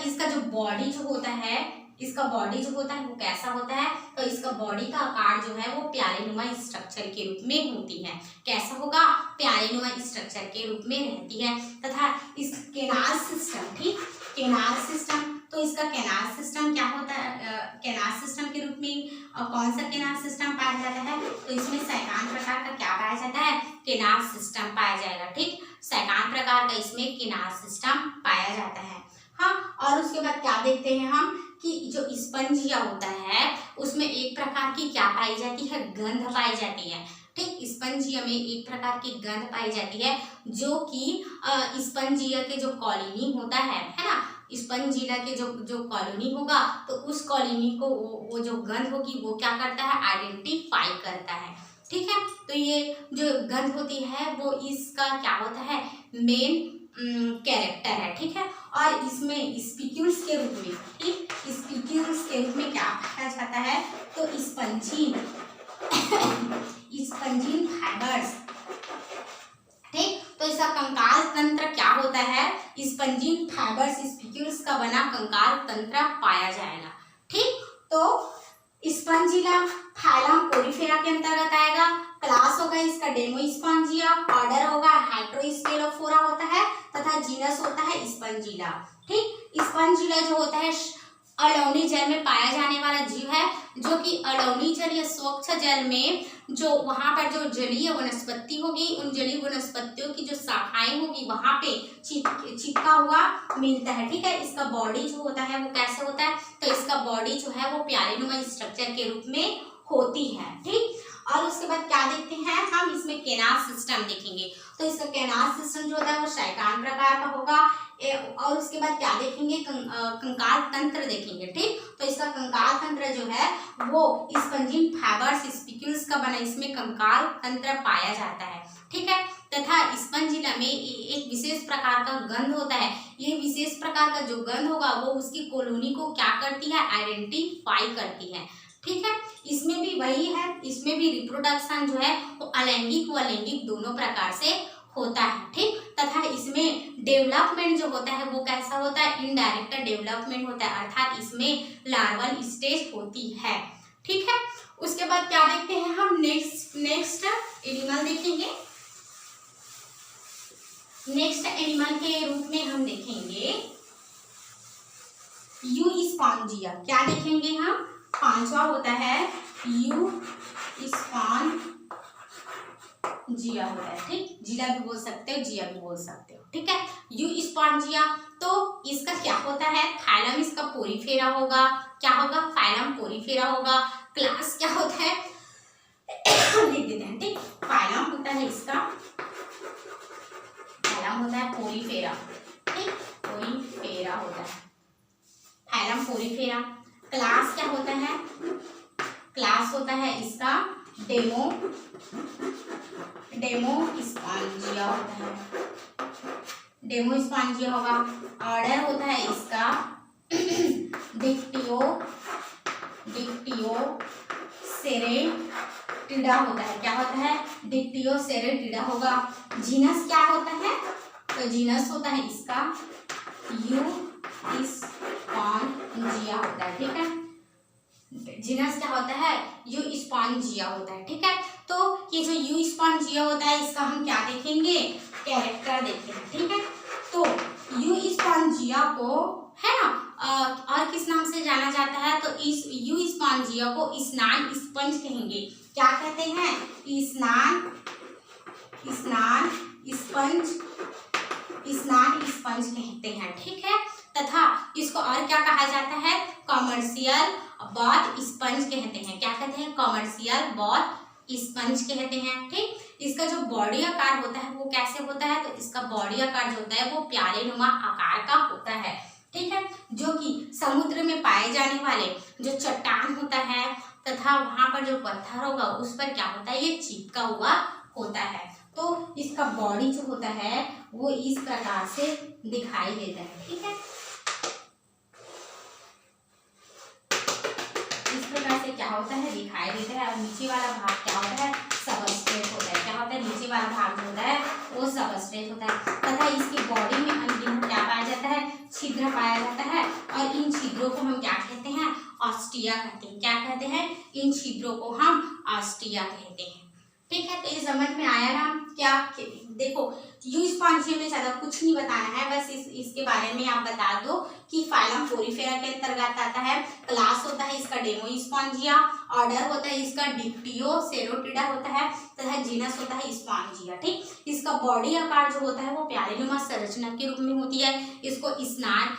इसका जो बॉडी जो होता है, इसका बॉडी जो होता है वो कैसा होता है, तो इसका बॉडी का आकार जो है वो प्यालेनुमा स्ट्रक्चर के रूप में होती है। कैसा होगा? प्यालेनुमा स्ट्रक्चर के रूप में रहती है। तथा इस केनाल सिस्टम, ठीक, केनाल सिस्टम, तो इसका केनाल सिस्टम क्या होता है? केनाल सिस्टम के रूप में कौन सा केनाल सिस्टम पाया जाता है? तो इसमें सैकान प्रकार का क्या पाया जाता है? केनाल सिस्टम पाया जाएगा। ठीक, सैकान प्रकार का इसमें केनाल सिस्टम पाया जाता है। हाँ, और उसके बाद क्या देखते हैं हम कि जो स्पंजिया होता है उसमें एक प्रकार की क्या पाई जाती है? गंध पाई जाती है। ठीक, स्पंजिया में एक प्रकार की गंध पाई जाती है जो कि स्पंजिया के जो कॉलोनी होता है ना, स्पंजिया के जो कॉलोनी होगा तो उस कॉलोनी को वो जो गंध होगी वो क्या करता है? आइडेंटिफाई करता है। ठीक है, तो ये जो गंध होती है वो इसका क्या होता है? मेन कैरेक्टर है। ठीक है, और इसमें स्पीक्यूल्स के रूप में, ठीक, स्पीक्यूल्स के रूप में क्या पाया जाता है? तो स्पंजीन फाइबर्स। ठीक, तो इसका कंकाल तंत्र क्या होता है? स्पंजीन फाइबर्स, स्पीक्यूल्स का बना कंकाल तंत्र पाया जाएगा। ठीक, तो स्पंजिला फाइलम पोरीफेरा के अंतर्गत आएगा। क्लास होगा इसका डेमोस्पॉन्जिया, ऑर्डर होगा हेटेरोस्टेलोफोरा होता है तथा जीनस होता है स्पंजिला। ठीक, स्पंजिला जो होता है अलौनी जल में पाया जाने वाला जीव है, जो कि अलौनी जल या स्वच्छ जल में जो वहां पर जो जलीय वनस्पति होगी उन जलीय वनस्पतियों की जो शाखाएं होगी वहां पे चिपका हुआ मिलता है। ठीक है, इसका बॉडी जो होता है वो कैसे होता है? तो इसका बॉडी जो है वो प्यालेनुमा स्ट्रक्चर के रूप में होती है। ठीक, और उसके बाद क्या देखते हैं हम? इसमें केनाल सिस्टम देखेंगे। तो इसका केनाल सिस्टम जो होता है वो शैकान प्रकार का होगा। और उसके बाद क्या देखेंगे? कंकाल तंत्र देखेंगे। ठीक, तो इसका कंकाल तंत्र जो है वो स्पंजीन फाइबर्स, स्पीक्यूल्स का बना इसमें कंकाल तंत्र पाया जाता है। ठीक है, तथा स्पंजिला में एक विशेष प्रकार का गंध होता है। ये विशेष प्रकार का जो गंध होगा वो उसकी कॉलोनी को क्या करती है? आइडेंटिफाई करती है। ठीक है, इसमें भी वही है, इसमें भी रिप्रोडक्शन जो है वो अलैंगिक व लैंगिक दोनों प्रकार से होता है। ठीक, तथा इसमें डेवलपमेंट जो होता है वो कैसा होता है? इनडायरेक्ट डेवलपमेंट होता है, अर्थात इसमें लार्वल स्टेज होती है। ठीक है, उसके बाद क्या देखते हैं हम? नेक्स्ट एनिमल देखेंगे। नेक्स्ट एनिमल के रूप में हम देखेंगे यू स्पॉन्जिया। क्या देखेंगे हम? पांचवा होता है यू स्पॉन्जिया होता है। ठीक, जिला भी बोल सकते हो, जिया भी बोल सकते हो। ठीक है, यू स्पॉन्जिया, तो इसका क्या होता है? फाइलम इसका पोरीफेरा होगा। क्या होगा? फाइलम पोरीफेरा होगा। क्लास क्या होता है? लिख देते हैं। ठीक, फाइलम होता है इसका, फाइलम होता है पोरीफेरा। ठीक, पोरीफेरा होता है फाइलम पोरीफेरा। क्लास क्या होता है? क्लास होता है इसका डेमोस्पॉन्जिया होता है, डेमोस्पॉन्जिया होगा। ऑर्डर होता है इसका डिक्टियोसेरेटिडा होता है। क्या होता है? डिक्टियोसेरेटिडा होगा। जीनस क्या होता है? तो जीनस होता है इसका यू स्पॉन्जिया होता है। ठीक है, जीनस क्या होता है? यू स्पॉन्जिया होता है। ठीक है, तो ये जो यू स्पॉन्जिया होता है इसका हम क्या देखेंगे? कैरेक्टर देखेंगे। ठीक है, तो यू स्पॉन्जिया को है ना और किस नाम से जाना जाता है? तो इस यू स्पॉन्जिया को स्नान स्पंज कहेंगे। क्या कहते हैं? स्नान स्पंज कहते हैं। ठीक है, तथा इसको और क्या कहा जाता है? कॉमर्शियल बॉथ स्पंज कहते हैं। क्या कहते हैं? कॉमर्शियल बॉथ स्पंज कहते हैं। ठीक, इसका जो बॉडी आकार होता है वो कैसे होता है? तो इसका बॉडी आकार जो होता है वो प्यालेनुमा आकार का होता है। ठीक है, जो कि समुद्र में पाए जाने वाले जो चट्टान होता है तथा वहां पर जो पत्थर होगा उस पर क्या होता है? ये चिपका हुआ होता है। तो इसका बॉडी जो होता है वो इस प्रकार से दिखाई देता है। ठीक है, इस प्रकार से क्या होता है? दिखाई देता है। और नीचे वाला भाग क्या होता है? सबस्ट्रेट होता है। क्या होता है? नीचे वाला भाग जो होता है वो सबस्ट्रेट होता है। तथा इसकी बॉडी में अनगिनत क्या पाया जाता है? छिद्र पाया जाता है। और इन छिद्रों को हम क्या कहते हैं? ऑस्टिया कहते हैं। क्या कहते हैं? इन छिद्रों को हम ऑस्टिया कहते हैं। ठीक है, तो ये समझ में आया ना? क्या देखो, यू स्पॉन्जिया में ज्यादा कुछ नहीं बताना है, बस इसके बारे में आप बता दो कि फाइलम पोरीफेरा के अंतर्गत आता है। क्लास होता है इसका डेमो स्पॉन्जिया, ऑर्डर होता है इसका डिप्टियोसेरोटिडा होता है, तथा जीनस होता है स्पॉन्जिया। ठीक, इसका बॉडी आकार जो होता है वो प्यारेनुमा संरचना के रूप में होती है। इसको स्नान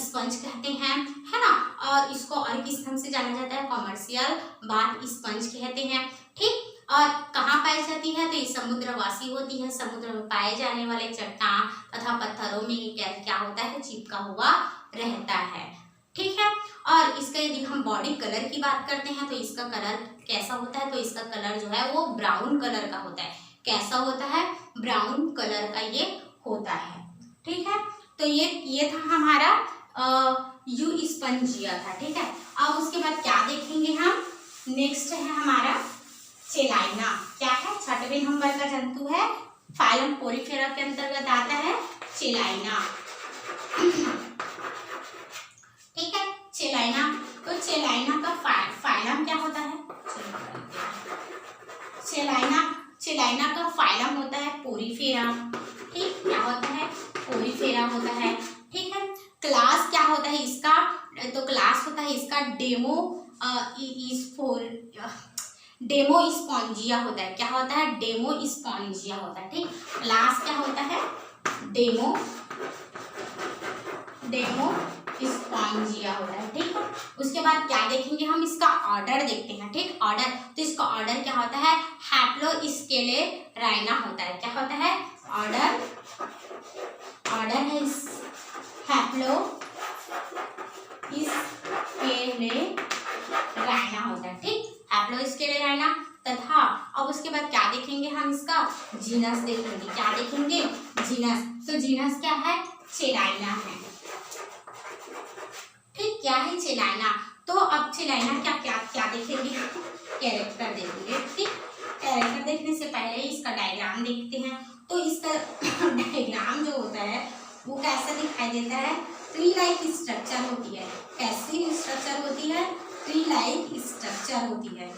स्पंज कहते हैं, है ना। और इसको और किस नाम से जाना जाता है? कमर्शियल बाथ स्पंज कहते हैं। ठीक, और कहाँ पाई जाती है? तो ये समुद्रवासी होती है। समुद्र में पाए जाने वाले चट्टान तथा पत्थरों में ये क्या होता है? चिपका हुआ रहता है। ठीक है, और इसका यदि हम बॉडी कलर की बात करते हैं तो इसका कलर कैसा होता है? तो इसका कलर जो है वो ब्राउन कलर का होता है। कैसा होता है? ब्राउन कलर का ये होता है। ठीक है, तो ये था हमारा यू स्पंजिया था। ठीक है, अब उसके बाद क्या देखेंगे हम? नेक्स्ट है हमारा चेलाइना। क्या है? 6वें नंबर का जंतु है, फाइलम पोरीफेरा के अंतर्गत आता है चेलाइना। ठीक है, चेलाइना। तो चेलाइना का फाइलम क्या होता है? चेलाइना का फाइलम होता है पोरीफेरा। ठीक, क्या होता है? पोरीफेरा होता है। ठीक है, क्लास क्या होता है इसका? तो क्लास होता है इसका डेमो स्पॉन्जिया होता है। क्या होता है? डेमो स्पॉन्जिया होता है। ठीक, क्लास क्या होता है? डेमो स्पॉन्जिया होता है। ठीक, उसके बाद क्या देखेंगे हम? इसका ऑर्डर देखते हैं। ठीक, ऑर्डर, तो इसका ऑर्डर क्या होता है? हैप्लोस्केलेराइना होता है। क्या होता है? ऑर्डर है हैप्लोस्केलेराइना होता है। ठीक, हैप्लोस्केलेराइना। तथा अब उसके बाद क्या देखेंगे हम? इसका जीनस देखेंगे। क्या देखेंगे? जीनस। तो जीनस क्या है? चेलाइना है। ठीक, क्या है? चेलाइना। तो अब चेलाइना क्या देखेंगे? कैरेक्टर देखेंगे। ठीक, कैरेक्टर देखने से पहले इसका डायग्राम देखते हैं। तो इसका डायग्राम जो होता है वो कैसा दिखाई देता है? ट्री लाइक स्ट्रक्चर होती है। कैसी स्ट्रक्चर होती है? ट्री लाइक स्ट्रक्चर होती है।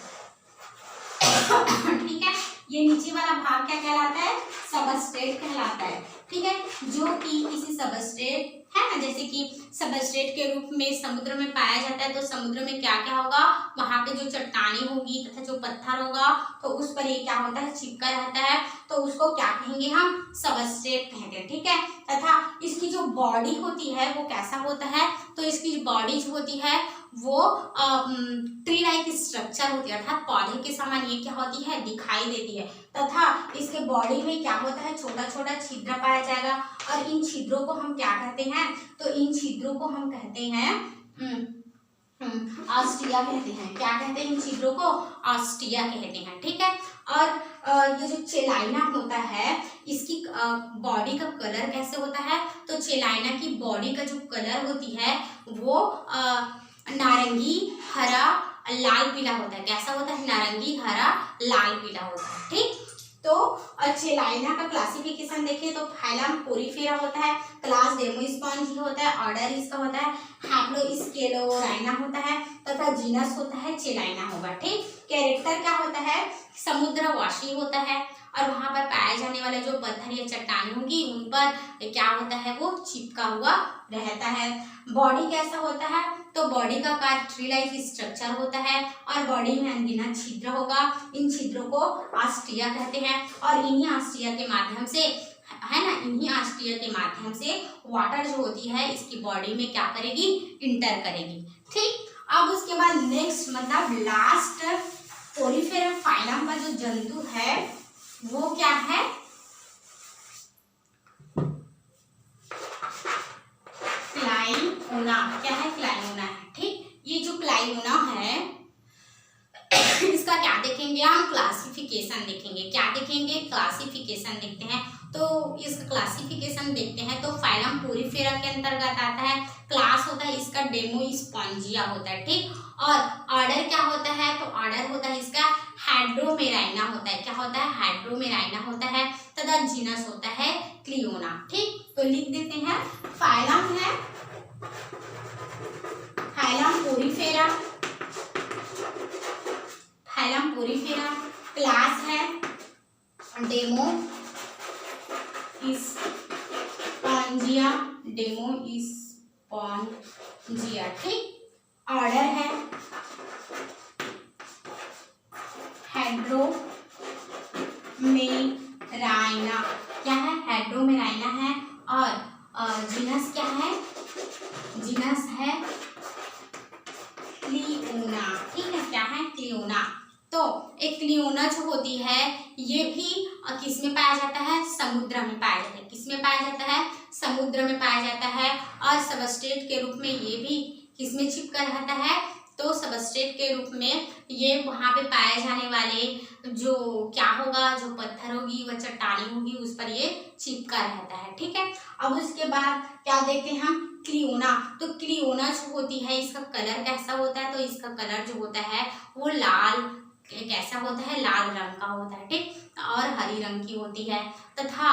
ठीक है, ये नीचे वाला भाग क्या कहलाता है? सबस्ट्रेट कहलाता है। ठीक है, जो कि किसी सबस्ट्रेट है ना, जैसे कि सबस्ट्रेट के रूप में समुद्र में पाया जाता है। तो समुद्र में क्या क्या होगा? वहां पे जो चट्टानें होगी तथा जो पत्थर होगा तो उस पर ये क्या होता है? चिपका रहता है। तो उसको क्या कहेंगे हम? सबस्ट्रेट कहते हैं। ठीक है, तथा इसकी जो बॉडी होती है वो कैसा होता है? तो इसकी बॉडी जो होती है वो ट्री लाइक स्ट्रक्चर होती है, अर्थात पौधे के समान ये क्या होती है? दिखाई देती है। तथा इसके बॉडी में क्या होता है? छोटा छोटा छिद्र पाया जाएगा। और इन छिद्रों को हम क्या कहते हैं? तो इन छिद्रों को हम कहते हैं ऑस्टिया कहते हैं। क्या कहते हैं? इन छिद्रों को ऑस्टिया कहते हैं। ठीक है, और ये जो चेलाइना होता है इसकी बॉडी का कलर कैसे होता है? तो चेलाइना की बॉडी का जो कलर होती है वो नारंगी, हरा, लाल, पीला होता है। कैसा होता है? नारंगी, हरा, लाल, पीला होता है। ठीक, तो चेलाइना का क्लासिफिकेशन देखिए तो फाइलम पोरीफेरा होता है, क्लास डेमोस्पॉन्जिया होता है, ऑर्डर इसका होता है हैप्लोस्केलेराइना होता है, तथा जीनस होता है चेलाइना होगा। ठीक, कैरेक्टर क्या होता है? समुद्रवासी होता है। और वहां पर पाए जाने वाले जो पत्थर या चट्टानें होंगी उन पर क्या होता है? वो चिपका हुआ रहता है। बॉडी कैसा होता है? तो बॉडी का आकार ट्री लाइक स्ट्रक्चर होता है और बॉडी में अनगिनत छिद्र होगा। इन छिद्रों को ऑस्टिया कहते हैं। और इन्हीं ऑस्टिया के माध्यम से है ना, इन्हीं ऑस्टिया के माध्यम से वाटर जो होती है इसकी बॉडी में क्या करेगी? इंटर करेगी। ठीक, अब उसके बाद नेक्स्ट मतलब लास्ट पोरीफेरा फाइलम का जो जंतु है वो क्या है? क्लाइओना। क्या है? क्लाइओना है। ठीक, ये जो क्लाइओना है इसका क्या देखेंगे हम? क्लासिफिकेशन देखेंगे। क्या देखेंगे? क्लासिफिकेशन देखते हैं। तो इसका क्लासिफिकेशन देखते हैं तो फाइलम पोरीफेरा के अंतर्गत आता है। क्लास होता है इसका डेमोस्पॉन्जिया होता है। ठीक, और ऑर्डर क्या होता है? तो ऑर्डर होता है इसका हाइड्रोमेराइना होता है। क्या होता है? हाइड्रोमेराइना होता है। तथा जीनस होता है क्लियोना। ठीक, तो लिख देते हैं फाइलम है फाइलम पोरीफेरा। पोरीफेरा, क्लास है डेमो स्पॉन्जिया, डेमो स्पॉन्जिया, ठीक। ऑर्डर है हेड्रोमेराइना, क्या है, हेड्रोमेराइना है। और जीनस क्या है, जीनस है क्लियोना, ठीक है, क्या है, क्लियोना। तो एक क्लियोना जो होती है ये भी किस में पाया जाता है, समुद्र में पाया जाता है। किस में पाया जाता है, समुद्र में पाया जाता है। और सबस्ट्रेट के रूप में ये भी किस में चिपका रहता है, तो सबस्ट्रेट के रूप में ये वहां पे पाए जाने वाले जो क्या होगा, जो पत्थर होगी व चट्टानी होगी उस पर ये चिपका रहता है, ठीक है। अब उसके बाद क्या देखते हैं हम, क्लियोना। तो क्लियोना जो होती है इसका कलर कैसा होता है, तो इसका कलर जो होता है वो लाल, कैसा होता है, लाल रंग का होता है, ठीक, और हरी रंग की होती है। तथा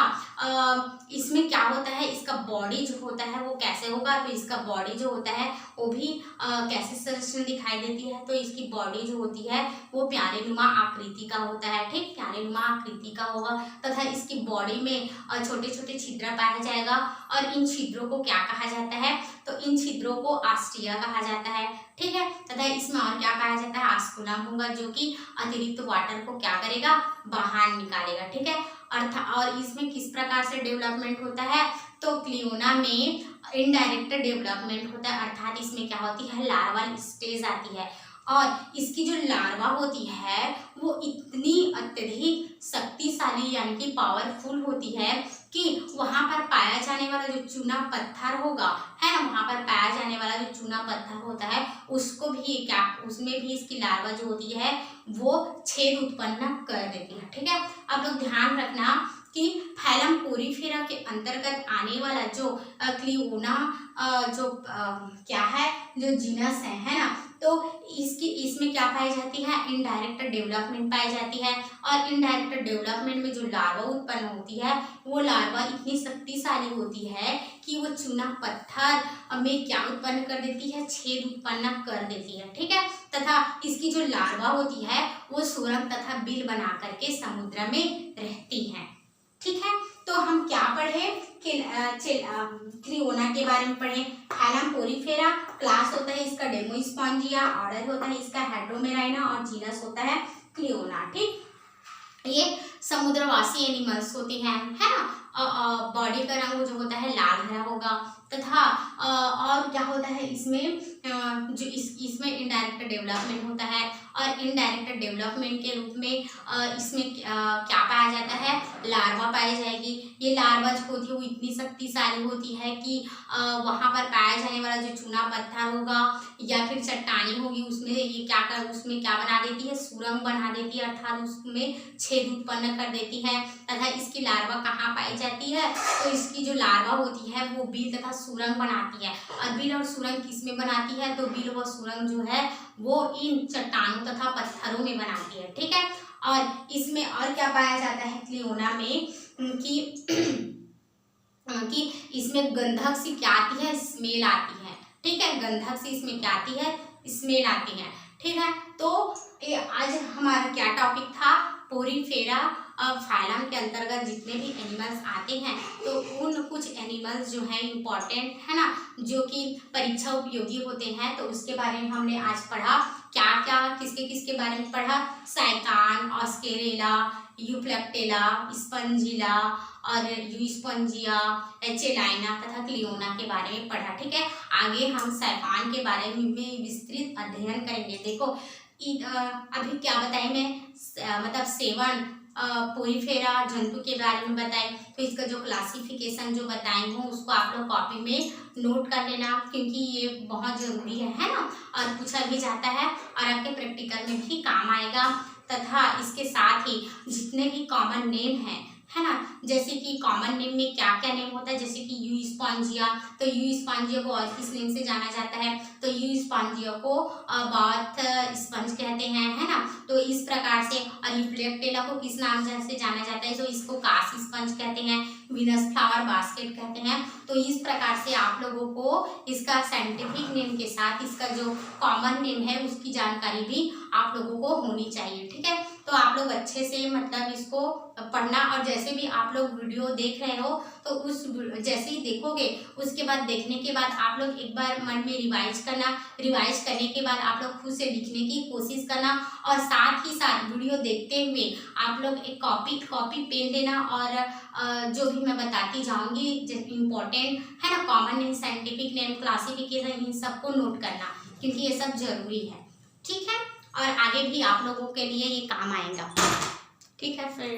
इसमें क्या होता है, इसका बॉडी जो होता है वो कैसे होगा, तो इसका बॉडी जो होता है वो भी कैसे संरचना दिखाई देती है, तो इसकी बॉडी जो होती है वो प्यारेनुमा आकृति का होता है, ठीक, प्यारेनुमा आकृति का होगा। तथा इसकी बॉडी में छोटे छोटे छिद्र पाया जाएगा। और इन छिद्रों को क्या कहा जाता है, तो इन छिद्रों को आस्टिया कहा जाता है, ठीक है। तथा इसमें और क्या पाया जाता है, आस्कुलम होगा, जो कि अतिरिक्त वाटर को क्या करेगा, बाहर निकालेगा, ठीक है। और इसमें किस प्रकार से डेवलपमेंट होता है, तो क्लियोना में इनडायरेक्ट डेवलपमेंट होता है, अर्थात इसमें क्या होती है, लार्वल स्टेज आती है। और इसकी जो लार्वा होती है वो इतनी अत्यधिक शक्तिशाली यानी कि पावरफुल होती है कि वहां पर पाया जाने वाला जो चूना पत्थर होगा, है ना, वहां पर पाया जाने वाला जो चूना पत्थर होता है उसको भी क्या, उसमें भी इसकी लार्वा जो होती है वो छेद उत्पन्न कर देती है, ठीक है। अब लोग ध्यान रखना कि फाइलम पोरीफेरा के अंतर्गत आने वाला जो क्लियोना जो क्या है, जो जीनस है ना, तो इसमें क्या पाई जाती है, इनडायरेक्ट डेवलपमेंट पाई जाती है। और इनडायरेक्ट डेवलपमेंट में जो लार्वा उत्पन्न होती है वो लार्वा इतनी शक्तिशाली होती है कि वो चूना पत्थर में क्या उत्पन्न कर देती है, छेद उत्पन्न कर देती है, ठीक है। तथा इसकी जो लार्वा होती है वो सुरंग तथा बिल बना करके समुद्र में रहती है, ठीक है। तो हम क्या पढ़े, क्लियोना के बारे में पढ़े। फाइलम पोरीफेरा, क्लास होता है इसका डेमोस्पॉन्जिया, ऑर्डर होता है इसका हेड्रोमेराइना और जीनस होता है क्लियोना, ठीक। ये समुद्रवासी एनिमल्स होती हैं, है ना। बॉडी का रंग जो होता है लाल हरा होगा। तथा और क्या होता है इसमें, जो इसमें इनडायरेक्ट डेवलपमेंट होता है। और इनडायरेक्ट डेवलपमेंट के रूप में इसमें क्या पाया जाता है, लार्वा पाई जाएगी। ये लार्वा जो होती है वो इतनी शक्तिशाली होती है कि वहाँ पर पाया जाने वाला जो चूना पत्थर होगा या फिर चट्टानी होगी उसमें ये उसमें क्या बना देती है, सुरंग बना देती है, अर्थात उसमें छेद उत्पन्न कर देती है। तथा इसकी लार्वा कहाँ पाई जाती है, तो इसकी जो लार्वा होती है वो बिल तथा सुरंग बनाती है। और बिल और सुरंग किस में बनाती है, तो बिल व सुरंग जो है वो इन चट्टानों तथा पत्थरों में बनाती है, ठीक है। और इसमें और क्या पाया जाता है क्लियोना में कि इसमें गंधक सी क्या आती है, स्मेल आती है, ठीक है। गंधक सी इसमें क्या आती है, स्मेल आती है, ठीक है। तो आज हमारा क्या टॉपिक था, पोरीफेरा फाइलम के अंतर्गत जितने भी एनिमल्स आते हैं तो उन कुछ एनिमल्स जो हैं इम्पॉर्टेंट है ना, जो कि परीक्षा उपयोगी होते हैं, तो उसके बारे में हमने आज पढ़ा। क्या क्या किसके किसके बारे में पढ़ा, साइकान, ऑस्केरेला, यूप्लेक्टेला, स्पंजिला और यूस्पंजिया, एचेलाइना तथा क्लियोना के बारे में पढ़ा, ठीक है। आगे हम साइकान के बारे में विस्तृत अध्ययन करेंगे। देखो अभी क्या बताएं मैं, मतलब 7 पोरीफेरा जंतु के बारे में बताएं, तो इसका जो क्लासिफिकेशन जो बताई हूँ उसको आप लोग कॉपी में नोट कर लेना, क्योंकि ये बहुत ज़रूरी है ना, और पूछा भी जाता है और आपके प्रैक्टिकल में भी काम आएगा। तथा इसके साथ ही जितने भी कॉमन नेम हैं, है ना, जैसे कि कॉमन नेम में क्या क्या नेम होता है, जैसे कि यूस्पॉन्जिया, तो यूस्पॉन्जिया को और किस नेम से जाना जाता है, तो यूस्पॉन्जिया को बाथ स्पंज कहते हैं, है ना। तो तो इस प्रकार से। और यूप्लेक्टेला को किस नाम से जाना जाता है, तो इसको कासी स्पंज कहते हैं, वीनस फ्लावर बास्केट कहते हैं। तो इस प्रकार से आप लोगों को इसका साइंटिफिक नेम के साथ इसका जो कॉमन नेम है उसकी जानकारी भी आप लोगों को होनी चाहिए, ठीक है। तो आप लोग अच्छे से मतलब इसको पढ़ना, और जैसे भी आप लोग वीडियो देख रहे हो तो उस जैसे ही देखोगे उसके बाद देखने के बाद आप लोग एक बार मन में रिवाइज करना, रिवाइज करने के बाद आप लोग खुद से लिखने की कोशिश करना, और साथ ही साथ वीडियो देखते हुए आप लोग एक कॉपी पेन लेना, और जो भी मैं बताती जाऊंगी इम्पोर्टेंट है ना, common name, scientific name, classification, इन सबको नोट करना क्योंकि ये सब जरूरी है, ठीक है। और आगे भी आप लोगों के लिए ये काम आएगा, ठीक है। फिर